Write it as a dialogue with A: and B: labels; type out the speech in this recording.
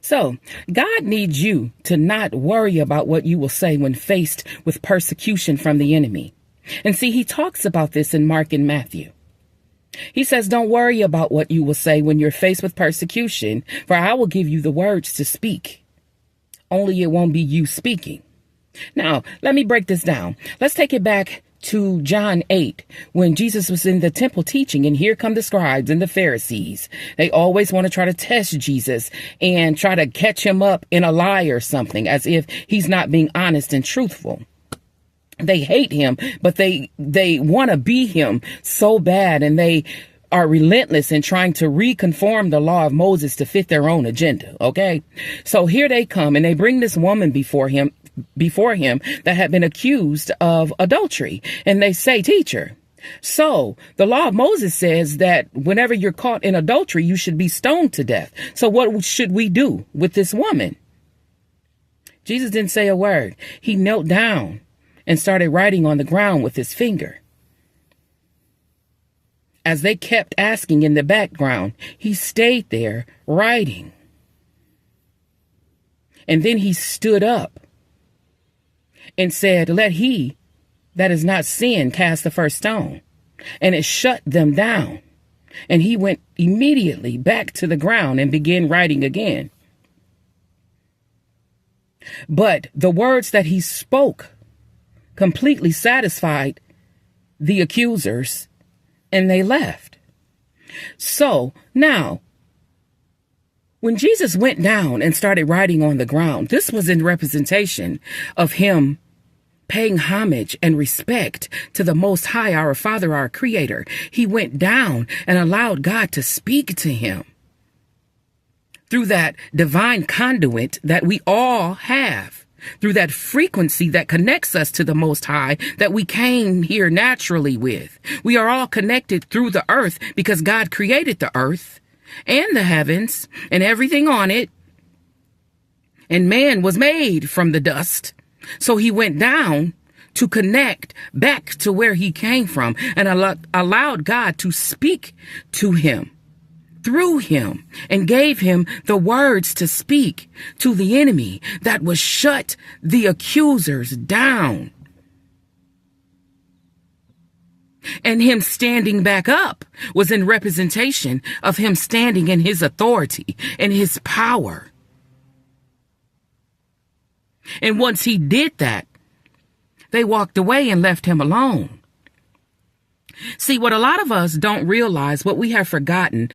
A: So, God needs you to not worry about what you will say when faced with persecution from the enemy. And see, he talks about this in Mark and Matthew. He says, don't worry about what you will say when you're faced with persecution, for I will give you the words to speak. Only it won't be you speaking. Now, let me break this down. Let's take it back to John 8, when Jesus was in the temple teaching, and here come the scribes and the Pharisees. They always want to try to test Jesus and try to catch him up in a lie or something, as if he's not being honest and truthful. They hate him, but they want to be him so bad, and they are relentless in trying to reconform the law of Moses to fit their own agenda. Okay, so here they come, and they bring this woman before him that had been accused of adultery, and they say, "Teacher, so the law of Moses says that whenever you're caught in adultery, you should be stoned to death. So what should we do with this woman?" Jesus didn't say a word. He knelt down and started writing on the ground with his finger. As they kept asking in the background, he stayed there writing. And then he stood up and said, "Let he that is not sin cast the first stone." And it shut them down. And he went immediately back to the ground and began writing again. But the words that he spoke completely satisfied the accusers, and they left. So now, when Jesus went down and started writing on the ground, this was in representation of him paying homage and respect to the Most High, our Father, our Creator. He went down and allowed God to speak to him through that divine conduit that we all have, through that frequency that connects us to the Most High that we came here naturally with. We are all connected through the earth because God created the earth and the heavens and everything on it. And man was made from the dust. So he went down to connect back to where he came from and allowed God to speak to him through him and gave him the words to speak to the enemy that would shut the accusers down. And him standing back up was in representation of him standing in his authority and his power. And once he did that, they walked away and left him alone. See, what a lot of us don't realize, what we have forgotten,